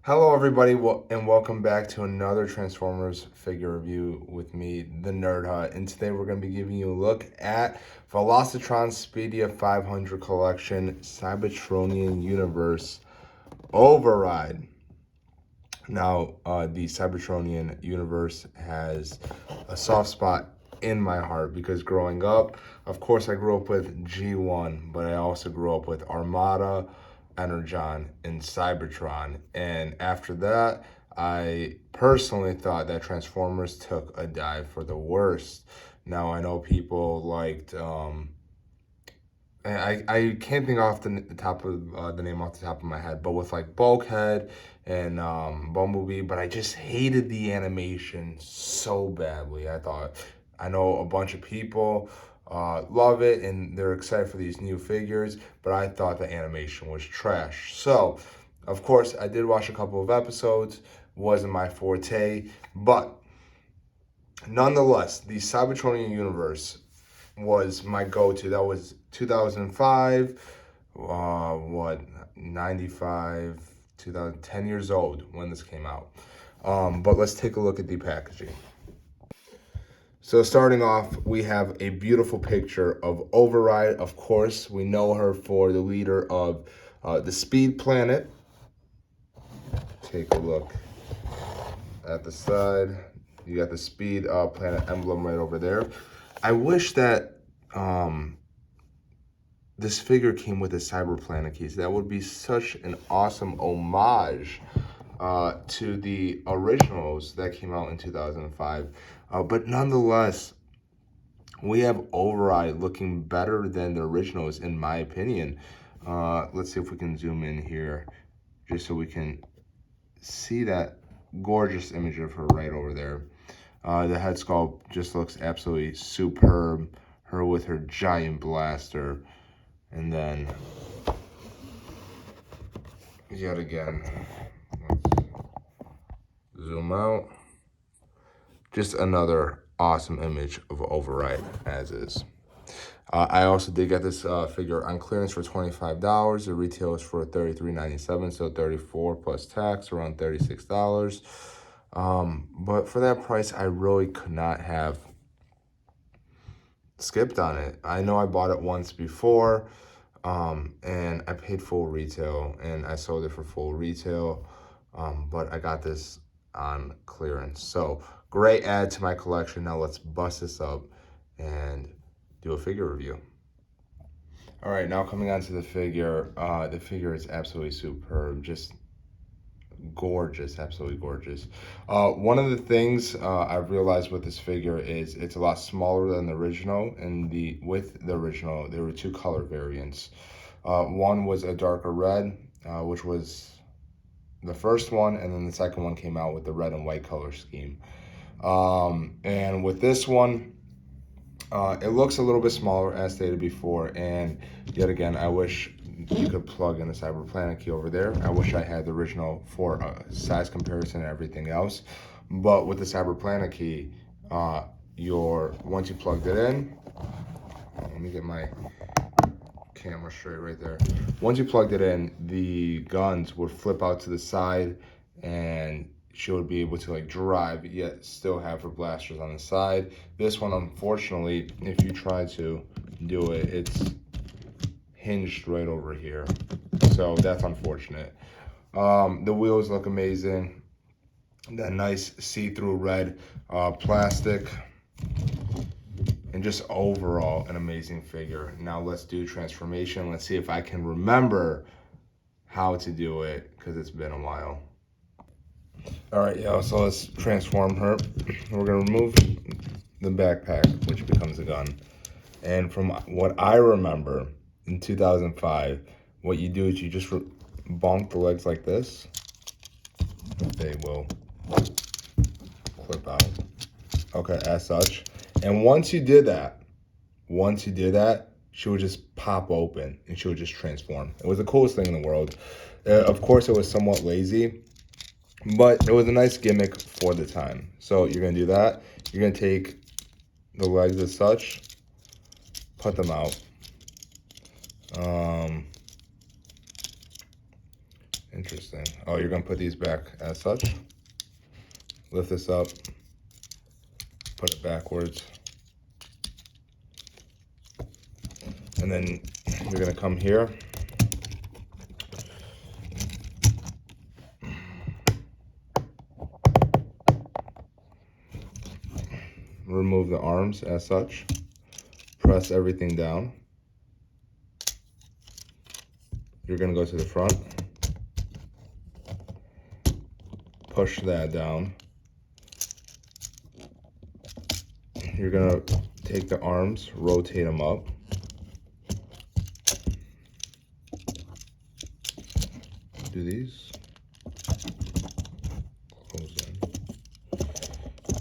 Hello, everybody, and welcome back to another Transformers figure review with me, the Nerd Hut. And today we're going to be giving you a look at Velocitron Speedia 500 Collection Cybertronian Universe Override. Now, the Cybertronian Universe has a soft spot in my heart because growing up, of course, I grew up with G1, but I also grew up with Armada, Energon, and Cybertron. And after that, I personally thought that Transformers took a dive for the worst. Now, I know people liked, I can't think off the top of the name off the top of my head, but with like Bulkhead and Bumblebee, but I just hated the animation so badly. I know a bunch of people love it and they're excited for these new figures, but I thought the animation was trash. So, of course, I did watch a couple of episodes, wasn't my forte, but nonetheless, the Cybertronian universe was my go-to. That was 2005, 95, 2010 years old when this came out. But let's take a look at the packaging. So starting off, we have a beautiful picture of Override. Of course, we know her for the leader of the Speed Planet. Take a look at the side. You got the Speed Planet emblem right over there. I wish that this figure came with a Cyber Planet case. That would be such an awesome homage to the originals that came out in 2005. But nonetheless, we have Override looking better than the originals, in my opinion. Let's see if we can zoom in here, just so we can see that gorgeous image of her right over there. The head sculpt just looks absolutely superb. Her with her giant blaster. And then, yet again, let's zoom out. Just another awesome image of Override as is. I also did get this figure on clearance for $25. The retail is for $33.97, so $34 plus tax, around $36. But for that price, I really could not have skipped on it. I know I bought it once before, and I paid full retail, and I sold it for full retail, but I got this on clearance. So great add to my collection. Now let's bust this up and do a figure review. All right, now coming on to the figure is absolutely superb, just gorgeous, absolutely gorgeous. One of the things I've realized with this figure is it's a lot smaller than the original, and with the original there were two color variants. One was a darker red, which was the first one, and then the second one came out with the red and white color scheme. And with this one, it looks a little bit smaller, as stated before, and yet again, I wish you could plug in the Cyber Planet key over there. I wish I had the original for size comparison and everything else, but with the Cyber Planet key, once you plugged it in, let me get my camera straight right there. Once you plugged it in, the guns would flip out to the side, and she would be able to like drive, yet still have her blasters on the side. This one, unfortunately, if you try to do it, it's hinged right over here. So that's unfortunate. The wheels look amazing. That nice see-through red plastic. And just overall, an amazing figure. Now let's do transformation. Let's see if I can remember how to do it, because it's been a while. All right, y'all, so let's transform her. We're gonna remove the backpack, which becomes a gun. And from what I remember, in 2005, what you do is you just bonk the legs like this. They will clip out. Okay, as such. And once you did that, she would just pop open and she would just transform. It was the coolest thing in the world. Of course, it was somewhat lazy, but it was a nice gimmick for the time. So you're gonna do that. You're gonna take the legs as such, put them out. Interesting. interesting. Oh, you're gonna put these back as such. Lift this up, put it backwards. And then you're gonna come here. Remove the arms as such. Press everything down. You're gonna go to the front. Push that down. You're gonna take the arms, rotate them up. Do these. Close in.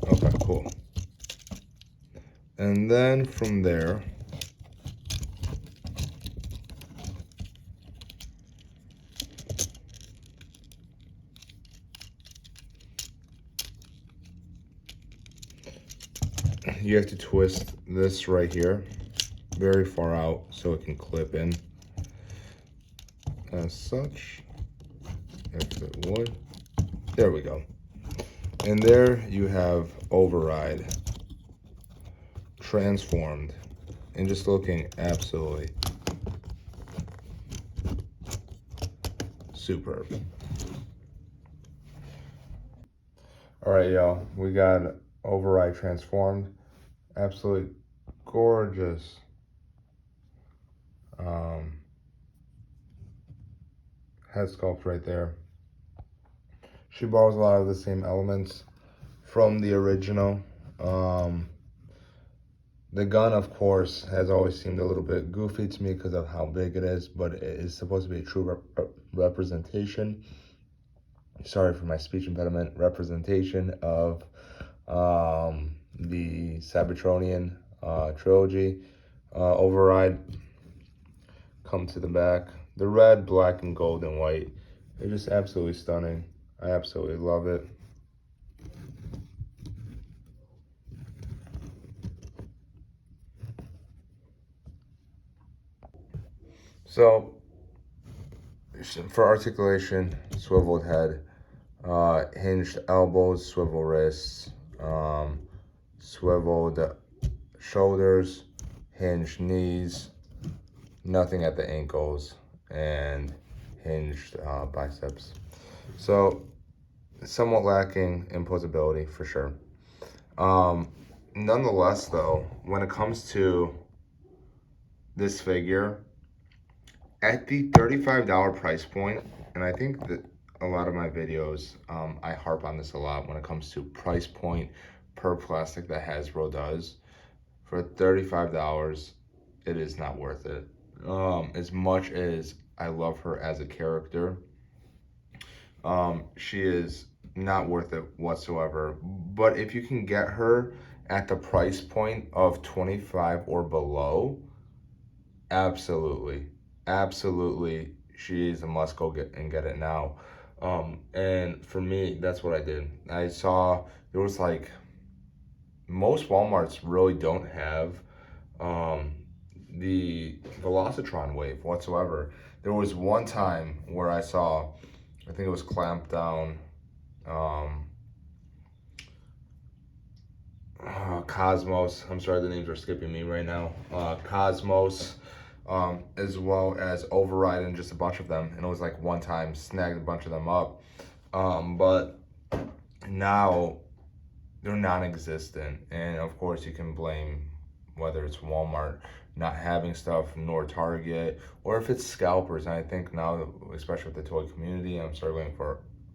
Okay, cool. And then from there, you have to twist this right here very far out so it can clip in as such, if it would. There we go. And there you have Override transformed and just looking absolutely superb. All right, y'all, we got Override transformed. Absolutely gorgeous. Head sculpt right there. She borrows a lot of the same elements from the original. The gun, of course, has always seemed a little bit goofy to me because of how big it is, but it is supposed to be a true representation. Sorry for my speech impediment. Representation of the Cybertronian trilogy. Override. Come to the back. The red, black, and gold and white. They're just absolutely stunning. I absolutely love it. So, for articulation, swiveled head, hinged elbows, swivel wrists, swiveled shoulders, hinged knees, nothing at the ankles, and hinged biceps. So, somewhat lacking in posability for sure. Nonetheless, though, when it comes to this figure, at the $35 price point, and I think that a lot of my videos, I harp on this a lot when it comes to price point per plastic that Hasbro does. For $35, it is not worth it. As much as I love her as a character, she is not worth it whatsoever. But if you can get her at the price point of 25 or below, absolutely, she is a must go get it now. And for me, that's what I did. I saw there was like, most Walmarts really don't have the velocitron wave whatsoever. There was one time where I saw, I think it was clamped down, Cosmos. I'm sorry, the names are skipping me right now. Cosmos, as well as Override, and just a bunch of them. And it was like one time, snagged a bunch of them up. But now they're non-existent. And of course, you can blame whether it's Walmart not having stuff, nor Target, or if it's scalpers. And I think now, especially with the toy community, I'm starting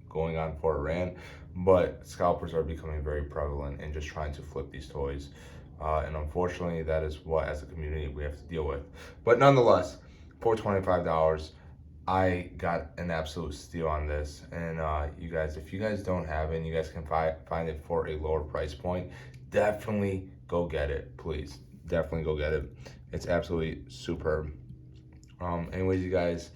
going on for a rant, but scalpers are becoming very prevalent in just trying to flip these toys. And unfortunately, that is what, as a community, we have to deal with. But nonetheless, for $25, I got an absolute steal on this. And you guys, if you guys don't have it and you guys can find it for a lower price point, definitely go get it, please. Definitely go get it. It's absolutely superb. Anyways, you guys,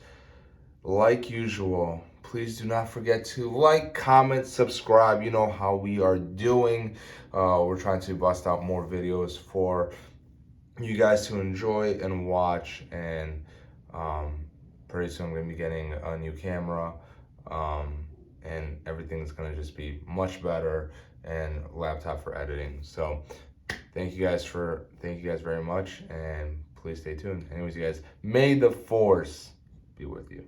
like usual, please do not forget to like, comment, subscribe. You know how we are doing. We're trying to bust out more videos for you guys to enjoy and watch. And pretty soon I'm going to be getting a new camera. and everything's gonna just be much better, and laptop for editing. So thank you guys very much, and please stay tuned. Anyways, you guys, may the force be with you.